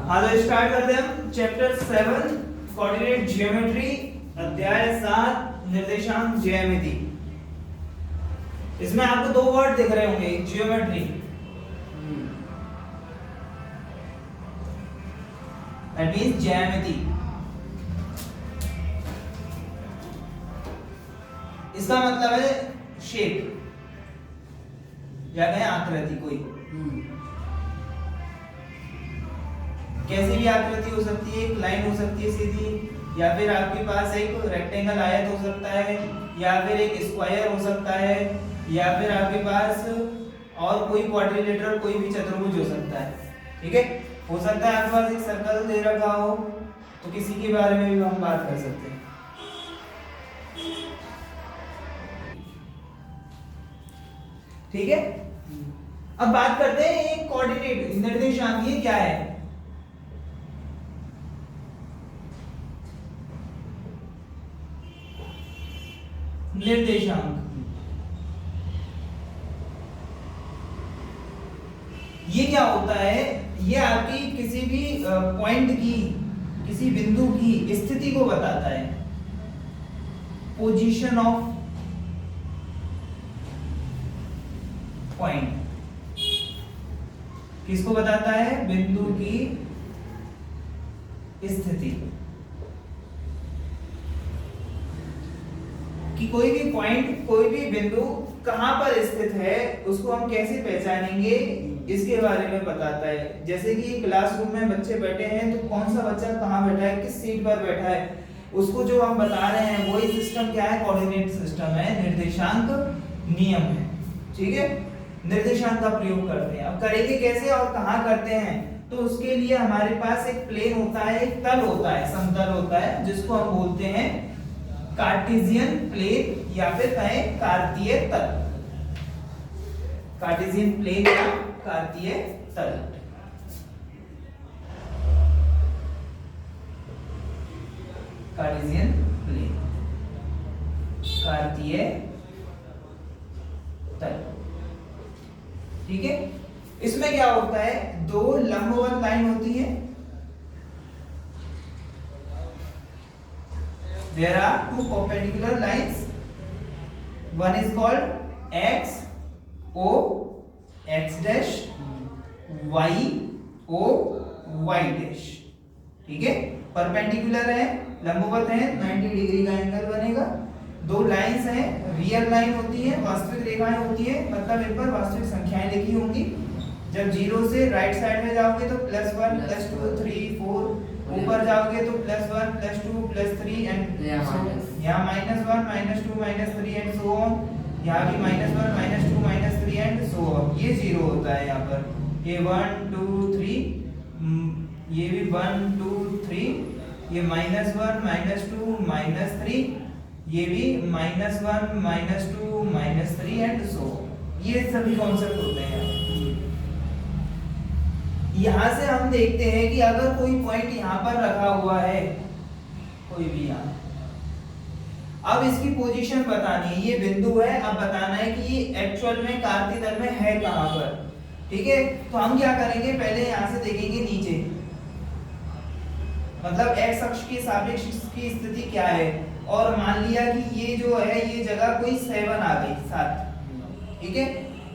हाँ तो स्टार्ट करते हैं हम चैप्टर 7 कोऑर्डिनेट ज्योमेट्री अध्याय 7 निर्देशांक ज्यामिति। इसमें आपको दो वर्ड दिख रहे होंगे, ज्योमेट्री दैट मींस ज्यामिति। इसका मतलब है शेप या कहें आकृति, कोई कैसी भी आकृति हो सकती है, एक लाइन हो सकती है सीधी, या फिर आपके पास एक रेक्टेंगल आयत हो सकता है, या फिर एक स्क्वायर हो सकता है, या फिर आपके पास और कोई क्वाड्रिलेटरल कोई भी चतुर्भुज हो सकता है। ठीक है, हो सकता है आपके पास एक सर्कल दे रखा हो, तो किसी के बारे में भी हम बात कर सकते हैं। ठीक है, अब बात करते हैं एक कोऑर्डिनेट निर्देशांक, ये क्या है? निर्देशांक ये क्या होता है? ये आपकी किसी भी पॉइंट की, किसी बिंदु की स्थिति को बताता है। पोजीशन ऑफ पॉइंट किसको बताता है? बिंदु की स्थिति, कि कोई भी पॉइंट, कोई भी बिंदु कहां पर स्थित है, उसको हम कैसे पहचानेंगे, इसके बारे में बताता है। जैसे कि क्लासरूम में बच्चे बैठे हैं, तो कौन सा बच्चा कहां बैठा है, किस सीट पर बैठा है, उसको जो हम बता रहे हैं वही सिस्टम क्या है? कोऑर्डिनेट सिस्टम है, निर्देशांक नियम है। ठीक है, निर्देशांक का प्रयोग करते हैं। अब करेंगे कैसे और कहां करते हैं? तो उसके लिए हमारे पास एक प्लेन होता है, एक तल होता है, समतल होता है, जिसको हम बोलते हैं कार्टेशियन प्लेन या फिर कहें कार्तीय तल। कार्टेशियन प्लेन या कार्तीय तल। कार्टेशियन प्लेन, कार्तीय तल। ठीक है, इसमें क्या होता है? दो लंबवत लाइन होती है। There are two perpendicular lines. One is called x o x dash, y o y dash. ठीक है, परपेंडिकुलर है, लंबवत है, 90 डिग्री का एंगल बनेगा। दो लाइंस हैं, रियल लाइन होती है, वास्तविक रेखाएं होती है, मतलब इन पर वास्तविक संख्याएं लिखी होंगी। जब जीरो से राइट साइड में जाओगे तो +1 +2 3 4, ऊपर जाओगे तो +1 +2 +3 एंड यहाँ -1 -2 -3 एंड सो ऑन। यहाँ भी -1 -2 -3 एंड सो ऑन। ये जीरो होता है यहाँ पर। ये 1 2 3, ये भी 1 2 3, ये -1 -2 -3, ये भी -1 -2 -3 एंड सो ऑन। ये सभी कॉन्सेप्ट होते हैं। यहां से हम देखते हैं कि अगर कोई पॉइंट यहां पर रखा हुआ है, कोई भी यहां, अब इसकी पोजीशन बतानी है। ये बिंदु है, अब बताना है कि ये एक्चुअल में कार्तीय तल में है कहां पर। ठीक है, तो हम क्या करेंगे? पहले यहां से देखेंगे नीचे, मतलब एक्स अक्ष के सापेक्ष इसकी स्थिति क्या है, और मान लिया कि ये जो है, ये जगह कोई 7 आ गई, 7। ठीक है,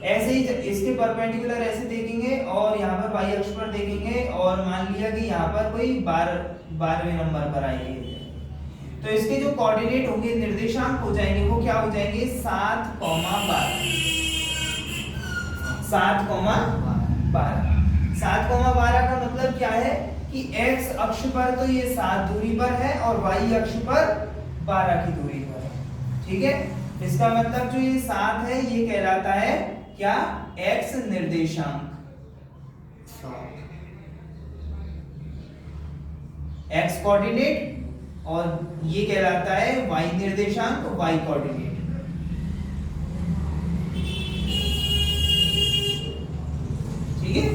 ऐसे ही इसके परपेंडिकुलर ऐसे देखेंगे और यहाँ पर y अक्ष पर देखेंगे, और मान लिया कि यहाँ पर कोई 12वें नंबर पर आई है, तो इसके जो कोऑर्डिनेट होंगे, निर्देशांक हो जाएंगे, वो क्या हो जाएंगे? 7, 12 7, 12। 7, 12 का मतलब क्या है कि x अक्ष पर तो ये 7 दूरी पर है और y अक्ष पर 12 की दूरी पर है। ठीक है, इसका मतलब जो ये 7 है, ये कहलाता है क्या? x निर्देशांक। x कोऑर्डिनेट, और ये कहलाता है y निर्देशांक, y कोऑर्डिनेट। ठीक है,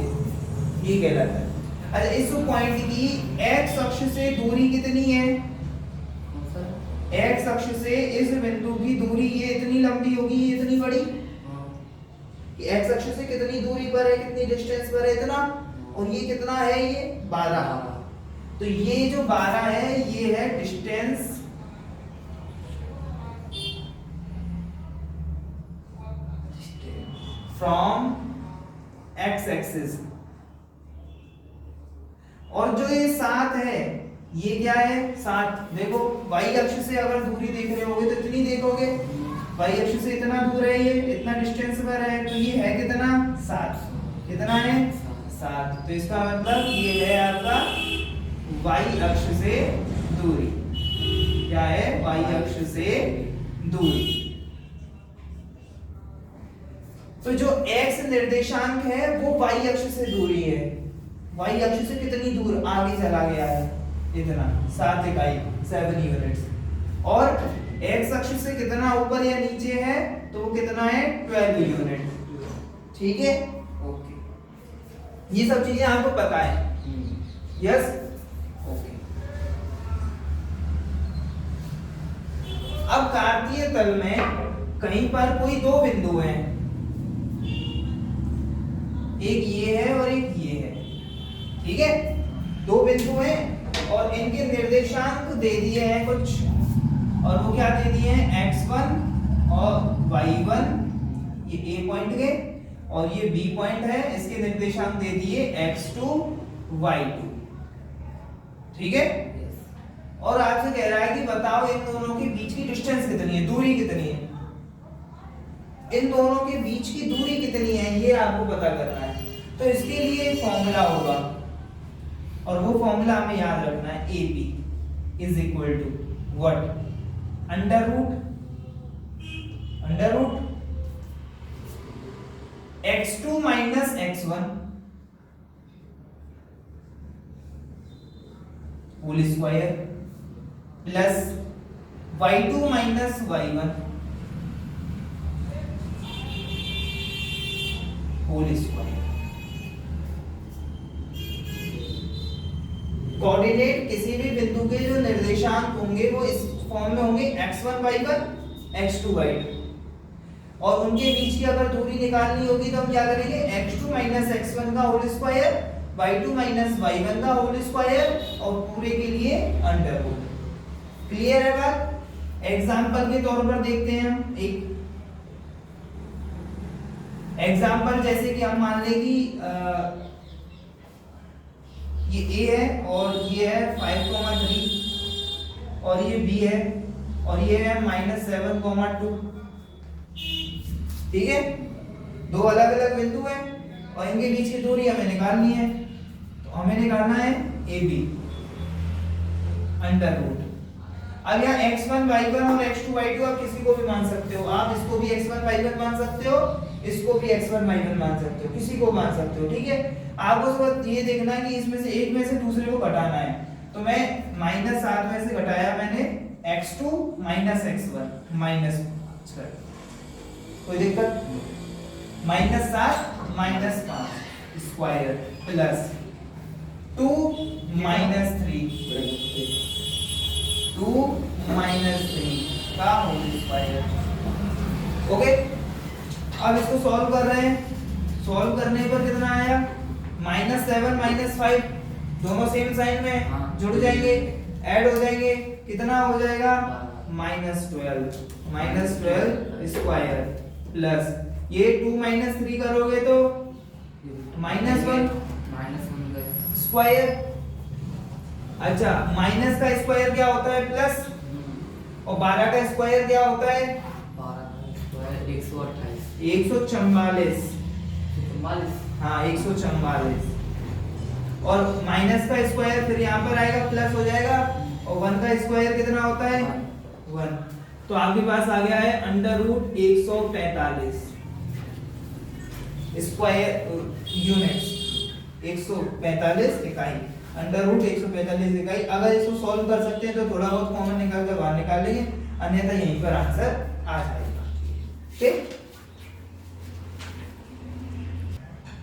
ये कहलाता है। अच्छा, इस पॉइंट की x अक्ष से दूरी कितनी है? x अक्ष से इस बिंदु की दूरी ये इतनी लंबी होगी, ये इतनी बड़ी, x अक्ष से कितनी दूरी पर है, कितनी डिस्टेंस पर है, इतना, और ये कितना है, ये 12। तो ये जो 12 है ये है डिस्टेंस फ्रॉम एक्स एक्सिस। और जो ये 7 है ये क्या है, 7। देखो वाई अक्ष से अगर दूरी देख रहे होगे तो इतनी देखोगे, वाई अक्ष से इतना दूर है, ये इतना डिस्टेंस पर है, तो ये है कितना, 7। कितना है, 7। तो इसका मतलब ये है आपका वाई अक्ष से दूरी। क्या है, वाई अक्ष से दूरी। तो जो x निर्देशांक है वो y अक्ष से दूरी है। y अक्ष से कितनी दूर आगे चला गया है, इतना 7 इकाई 7 यूनिट्स। और x अक्ष से कितना ऊपर या नीचे है तो वो कितना है, 12 यूनिट। ठीक है, ओके। ये सब चीजें आपको पता है, यस, ओके। अब कार्तीय तल में कहीं पर कोई दो बिंदु हैं, एक ये है और एक ये है, ठीक है। दो बिंदु हैं और इनके निर्देशांक दे दिए हैं कुछ, और वो क्या दे दिए हैं, x1 और y1, ये a पॉइंट के, और ये b पॉइंट है, इसके निर्देशांक दे दिए x2 y2, ठीक है। और आपसे कह रहा है कि बताओ इन दोनों के बीच की डिस्टेंस कितनी है, दूरी कितनी है, इन दोनों के बीच की दूरी कितनी है ये आपको पता करना है। तो इसके लिए एक फॉर्मूला होगा और वो फॉर्मूला हमें याद रखना है, AP is equal to what, under root x2 minus x1 whole square plus y2 minus y1 whole square. Coordinate किसी भी बिंदु के जो निर्देशांक होंगे वो इस फॉर्म में होंगे, x1 y1 x2 y2, और उनके बीच की अगर दूरी निकालनी होगी तो हम क्या करेंगे, x2 माइनस x1 का whole square, y2 minus y1 का होल स्क्वायर, और पूरे के लिए अंडर रूट। क्लियर है बात। एग्जांपल के तौर पर देखते हैं हम एक एग्जाम्पल, जैसे कि हम मान लें कि ये a है और ये है 5,3 और ये b है और ये है -7,2। ठीक है, दो अलग अलग बिंदु हैं और इनके बीच की दूरी हमें निकालनी है। तो हमें निकालना है AB अंडर रूट। अब यहाँ x1 y1 और x2 y2 आप किसी को भी मान सकते हो, आप इसको भी x1 y1 मान सकते हो, इसको भी x1 y1 मान सकते हो, किसी को मान सकते हो। ठीक है, आपको बस ये देखना है कि इसमें से एक में से दूसरे को घटाना है। तो मैं -7 में से घटाया मैंने x2 माइनस x1 माइनस, कोई दिक्कत, -7 minus 5 square plus 2 minus 3 2 minus 3 का होल स्क्वायर। ओके, अब इसको सॉल्व कर रहे हैं। सॉल्व करने पर कितना आया, -7 -5 दोनों सेम साइन में जुड़ जाएंगे, ऐड हो जाएंगे, कितना हो जाएगा, -12 स्क्वायर प्लस ये 2 -3 करोगे तो -1 स्क्वायर। अच्छा, माइनस का स्क्वायर क्या होता है, प्लस, और 12 का स्क्वायर क्या होता है, 144। हाँ 144, और माइनस का स्क्वायर फिर यहाँ पर आएगा, प्लस हो जाएगा, और 1 का स्क्वायर कितना होता है, 1। तो आपके पास आ गया है अंडर रूट 145 स्क्वायर यूनिट्स, 145 इकाई, अंडर रूट 145 इकाई। अगर इसको सॉल्व कर सकते हैं तो थोड़ा बहुत कॉमन निकाल कर बाहर निकाल लेंगे, अन्यथा यहीं पर आंसर आ जाएगा। ठीक,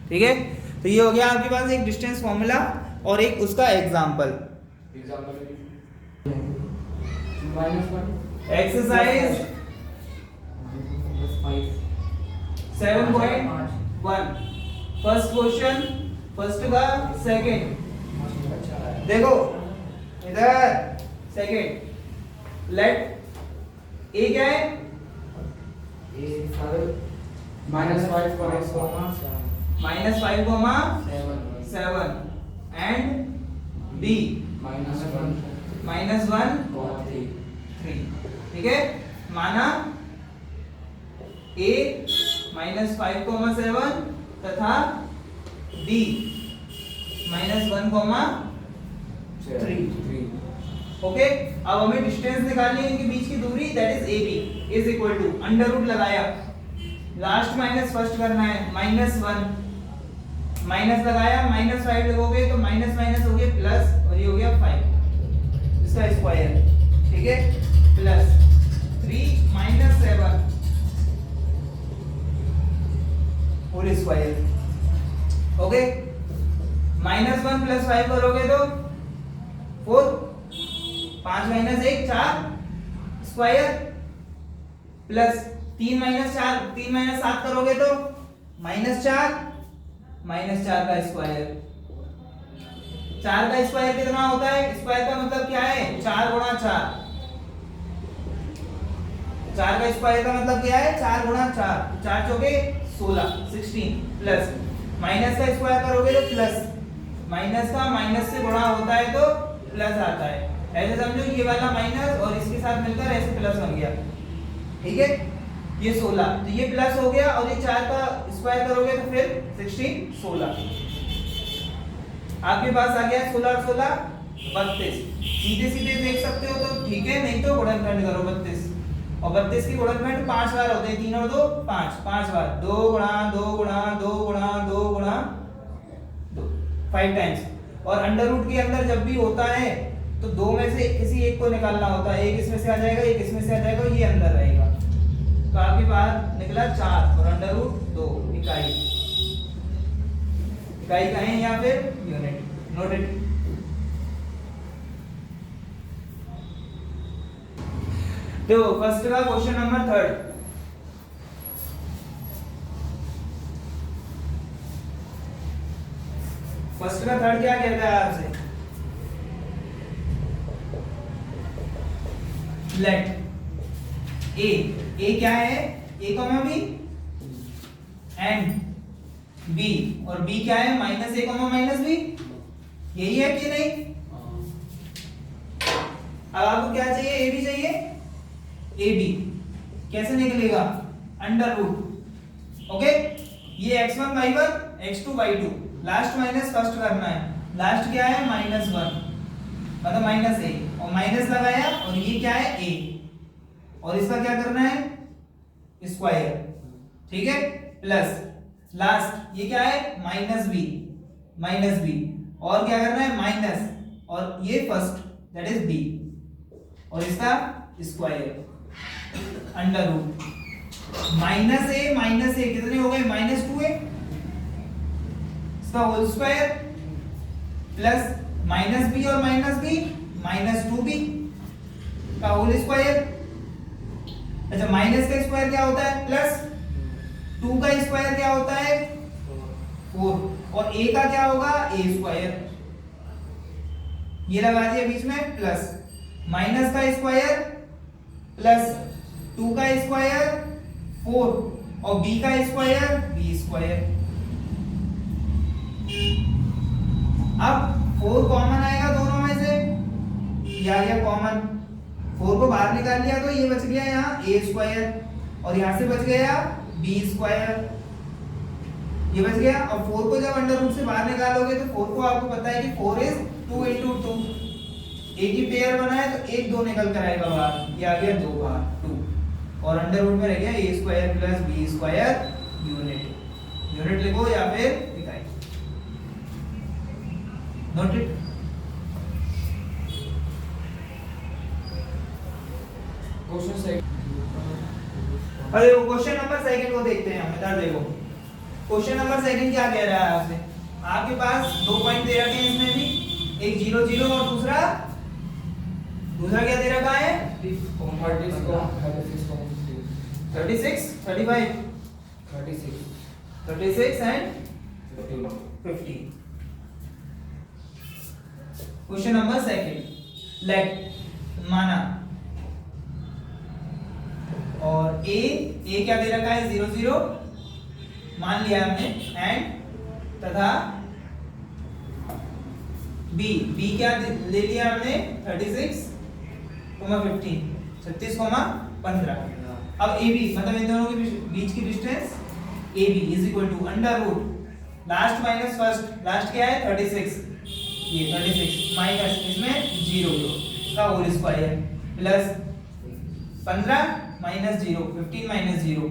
ठीक है। तो ये हो गया आपके पास एक डिस्टेंस फॉर्मूला और एक उसका example. Exercise 7.1 first question, first का सेकंड, देखो इधर सेकंड, लेट ए क्या है, -5 -5, एंड बी -1, 3। ठीक है, माना a -5, तथा b -1, 3। ओके, अब हमें डिस्टेंस निकालनी है इनके बीच की दूरी, that is AB is equal to under root लगाया, लास्ट माइनस फर्स्ट करना है, -1 माइनस लगाया, -5 लगोगे तो माइनस माइनस हो गया प्लस, और ये हो गया 5 इसका स्क्वायर। ठीक है, प्लस 3 -7 होल स्क्वायर। ओके, -1 + 5 करोगे तो 4, 5 - 1 4 स्क्वायर, प्लस 3 - 7 करोगे तो -4 का स्क्वायर। 4 का स्क्वायर कितना होता है, स्क्वायर का मतलब क्या है, 4 × 4। 4 का स्क्वायर का मतलब क्या है, 4 × 4, 4 चौके 16, 16, प्लस माइनस का स्क्वायर करोगे तो प्लस, माइनस का माइनस से गुणा होता है तो प्लस आता है, ऐसे समझो ये वाला माइनस और इसके साथ मिलकर ऐसे प्लस बन गया। ठीक है, ये 16, तो ये प्लस हो गया, और ये 4 का स्क्वायर करोगे तो फिर 16, 16 आपके पास आ गया 16 और 16 32। सीधे सीधे देख सकते हो तो ठीक है, नहीं तो गुणनखंड करो 32, और 32 की गुणनखंड 5 बार होते हैं, 3 और 2 5, 5 बार, 2 × 2 × 2 × 2 × 2, 5 टाइम्स। और अंडर रूट के अंदर जब भी होता है तो दो में से किसी एक को निकालना होता है, एक इसमें से आ जाएगा, एक इसमें से आ जाएगा, ये अंदर रहेगा, तो आपके पास निकला 4 और अंडर रूट 2 इकाई। इकाई कहें या फिर यूनिट, नोटेड। तो फर्स्ट का क्वेश्चन नंबर 3, फर्स्ट का 3 क्या कहता है आपसे, लेट ए क्या है, a, b एंड b, और b क्या है, -a, -b, यही है कि नहीं। अब आपको क्या चाहिए, a b चाहिए, a b कैसे निकलेगा, अंडर रूट। ओके, ये x1 y1 x2 y2, last minus first करना है, लास्ट क्या है -1 मतलब -a, और माइनस लगाया, और ये क्या है a, और इसका क्या करना है, स्क्वायर। ठीक है, प्लस लास्ट ये क्या है, -b, और क्या करना है माइनस, और ये फर्स्ट दैट इज b, और इसका स्क्वायर, अंडर रूट -a कितने हो गए, -2a, इसका होल स्क्वायर, प्लस -b और -b -2b का होल स्क्वायर। अच्छा, माइनस का स्क्वायर क्या होता है, प्लस 2 का स्क्वायर क्या होता है, 4, और a का क्या होगा, a स्क्वायर, ये लगा दिया बीच में, प्लस माइनस का स्क्वायर प्लस 2 का स्क्वायर 4, और b का स्क्वायर b स्क्वायर। अब 4 कॉमन आएगा दोनों में से, ये आ गया कॉमन, 4 को बाहर निकाल लिया तो ये बच गया यहाँ a स्क्वायर, और यहाँ से बच गया b स्क्वायर, ये बच गया। और 4 को जब अंडर रूट से बाहर निकालोगे तो 4 को आपको पता है कि 4 इज 2 into 2, एक ही पेयर बना है तो 1 2 निकल कर आएगा बाहर, ये आ गया 2 बाहर 2, और अंडर रूट में रह गया a square plus b square unit लिखो या फिर इकाई, नोट इट। क्वेश्चन सेकंड, अरे वो क्वेश्चन नंबर सेकंड को देखते हैं हम, इधर देखो क्वेश्चन नंबर सेकंड क्या कह रहा है आपसे, आपके पास 2 पॉइंट दे रखे हैं, इसमें भी एक 0 0 और दूसरा क्या दे रखा है 36 36 35 36 36 and 15 50। Question number second, let माना और ए क्या दे रखा है 0 0 मान लिया हमने, एंड तथा बी क्या ले लिया हमने 36 15 36 15। अब ए बी मतलब इन दोनों के बीच की distance A B is equal to under root last minus first, last क्या है 36, ये 36 माइनस इसमें 0 का whole square plus 15 minus 0 15 minus 0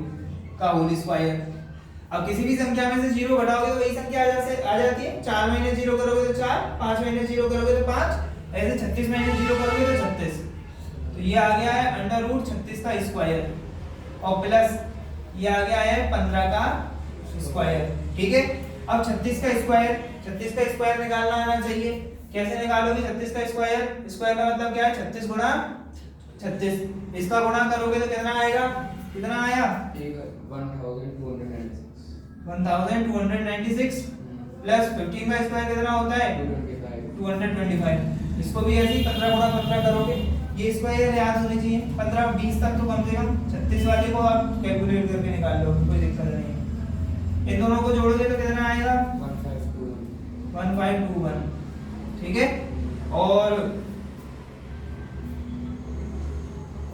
का होल स्क्वायर। अब किसी भी संख्या में से 0 घटाओगे तो वही संख्या आ जाती है। 4 माइनस 0 करोगे तो 4, 5 माइनस 0 करोगे तो 5, ऐसे 36 माइनस 0 करोगे तो 36। तो ये आ गया है अंडर रूट 36 का स्क्वायर और प्लस ये आ गया है 15 का स्क्वायर। ठीक है, अब 36 का स्क्वायर निकालना आना चाहिए। कैसे निकालोगे 36 का स्क्वायर? स्क्वायर का मतलब क्या है 36 गुणा 36, इसका गुणा करोगे तो कितना आएगा? कितना आया 1296 प्लस 15 का स्क्वायर कितना होता है 225। इसको भी ऐसे ही 15 गुणा 15 करोगे, ये स्क्वायर याद होने चाहिए। 15 20 तक तो कम से कम 36 वाले को आप कैलकुलेट करके निकाल लो, कोई दिक्कत नहीं है। इन दोनों को जोड़ोगे तो कितना आएगा 1521। ठीक है, और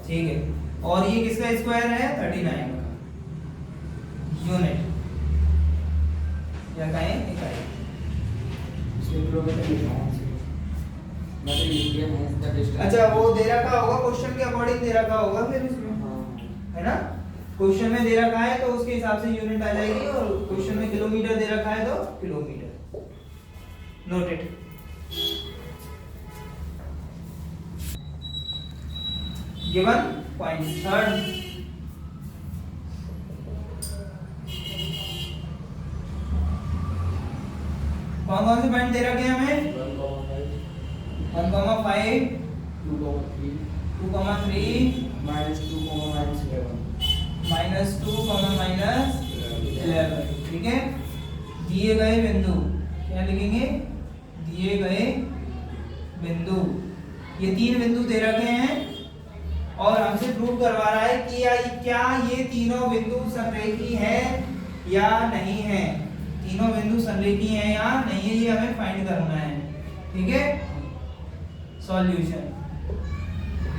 ठीक है, और ये किसका स्क्वायर है 39 यूनिट या कहें इकाई। अच्छा, वो दे रखा होगा क्वेश्चन के अकॉर्डिंग दे रखा होगा फिर इसमें, है ना? क्वेश्चन में दे रखा है तो उसके हिसाब से यूनिट आ जाएगी, और क्वेश्चन में किलोमीटर दे रखा है तो kilometre. Noted. Given point third, कौन कौन से पॉइंट दे रखे हैं हमें? 1, 5, 2, 3, -2, ठीक है। दिए गए बिंदु, क्या लिखेंगे? दिए गए बिंदु, ये 3 बिंदु दे रखे हैं और हमसे प्रूव करवा रहा है कि क्या ये तीनों बिंदु संरेखी है या नहीं है। तीनों बिंदु संरेखी है या नहीं है, ये हमें फाइंड करना है। ठीक है, सॉल्यूशन।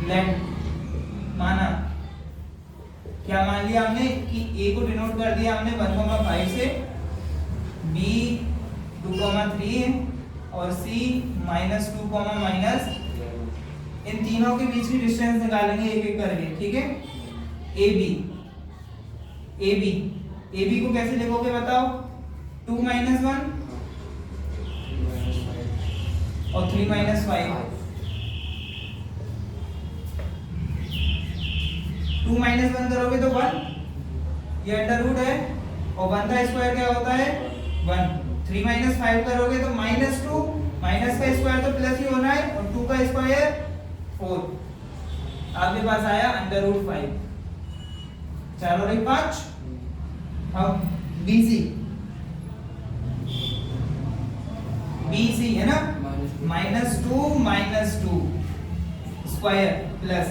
लेट माना, क्या मान लिया हमने कि ए को डिनोट कर दिया हमने 1,5 से, बी 2,3 और सी -2, इन तीनों के बीच की डिस्टेंस निकालेंगे एक एक करके। ठीक है, ए बी को कैसे लिखोगे बताओ? 2 - 1 और 3 - 5। 2 - 1 करोगे तो 1, ये अंडर रूट है, और 1 का स्क्वायर क्या होता है 1। 3 - 5 करोगे तो -2, माइनस का स्क्वायर तो प्लस ही होना है, और 2 का स्क्वायर 4। आपके पास आया अंडर रूट 5। 4 और 1 5। अब BC है ना, -2 स्क्वायर प्लस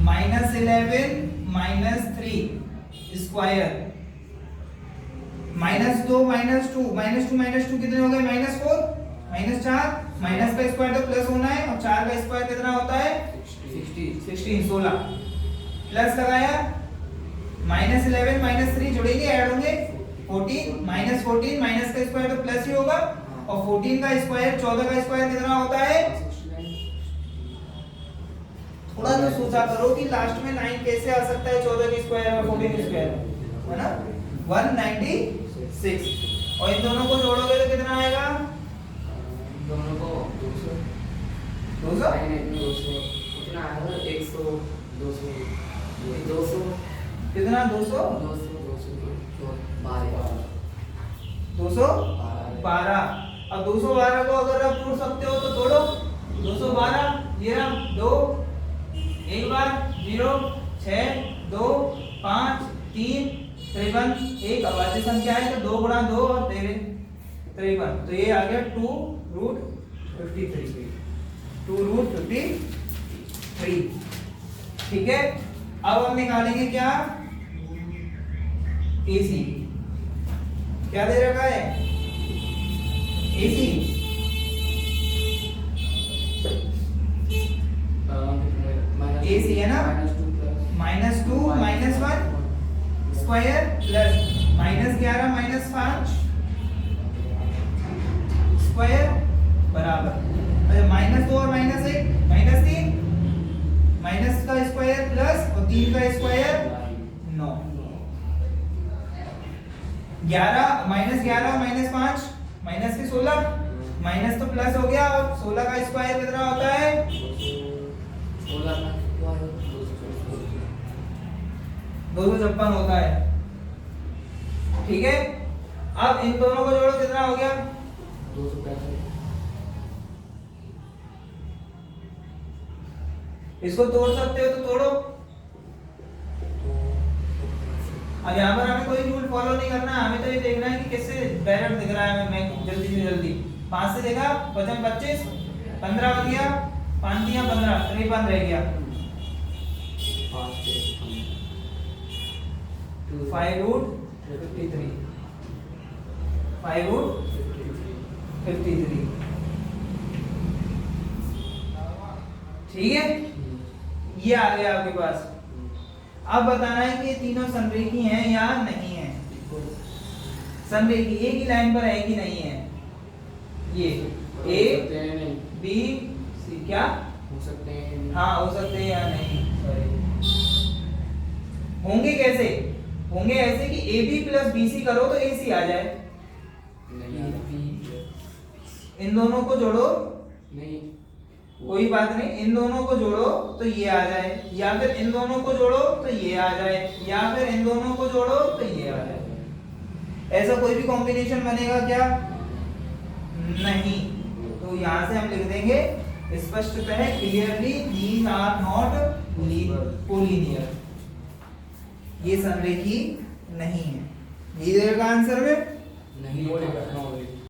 -11 -3 स्क्वायर, -2 कितने हो गए -4, -4, माइनस का स्क्वायर तो प्लस होना है, और 4 का स्क्वायर कितना होता है 16 प्लस लगाया, -11 -3 जुड़ेंगे, ऐड होंगे 14 -14, माइनस का स्क्वायर तो प्लस ही होगा, और 14 का स्क्वायर 14 का स्क्वायर कितना होता है। थोड़ा तो सोचा करो कि लास्ट में 9 कैसे आ सकता है 14 के स्क्वायर और 14 के स्क्वायर, है ना? 196, और इन दोनों को जोड़ोगे तो कितना आएगा? दोनों को 200 कितना आएगा? 100 200 कितना 200 212। अब 212 को अगर आप जोड़ सकते हो तो तोड़ो। 212 ये रहा 2, एक बार 0 6 2 5 3 53, एक अभाज्य संख्या है तो 2 गुणा 2 और 53, तो ये आ गया 2√53। 2√53। ठीक है, अब हम निकालेंगे क्या, AC। क्या दे रखा है, AC। AC है ना, -2 -1 स्क्वायर प्लस -11 -5 स्क्वायर बराबर, अच्छा -2 और -1 -3, माइनस का स्क्वायर प्लस और 3 का स्क्वायर 9, 11 -5 माइनस के 16, माइनस तो प्लस हो गया, और 16 का स्क्वायर कितना होता है, 256 होता है। ठीक है, अब इन दोनों को जोड़ो, कितना हो गया, 265। इसको तोड़ सकते हो तो तोड़ो। अब यहाँ पर हमें कोई रूल फॉलो नहीं करना है, हमें तो ये देखना है कि किससे डायरेक्ट दिख रहा है हमें, मैं जल्दी से जल्दी 5 से देखा, 5 25 15 बन गया, 5 दिया 15, 53 रह गया, 5√53 5√53। ठीक है, ये आ गया आपके पास। अब बताना है कि ये तीनों संरेखी हैं या नहीं है, संरेखी एक ही लाइन पर है कि नहीं है, ये A B C क्या हो सकते हैं, हाँ हो सकते हैं या नहीं, सॉरी, होंगे कैसे, होंगे ऐसे कि AB प्लस BC करो तो AC आ जाए, इन दोनों को जोड़ो, नहीं कोई बात नहीं, इन दोनों को जोड़ो तो ये आ जाए, या फिर इन दोनों को जोड़ो तो ये आ जाए, या फिर इन दोनों को जोड़ो तो ये आ जाए, ऐसा कोई भी कॉम्बिनेशन बनेगा क्या, नहीं। तो यहाँ से हम लिख देंगे स्पष्टतः, clearly, these are not collinear, ये संरेखी नहीं है, ये देगा आंसर में नहीं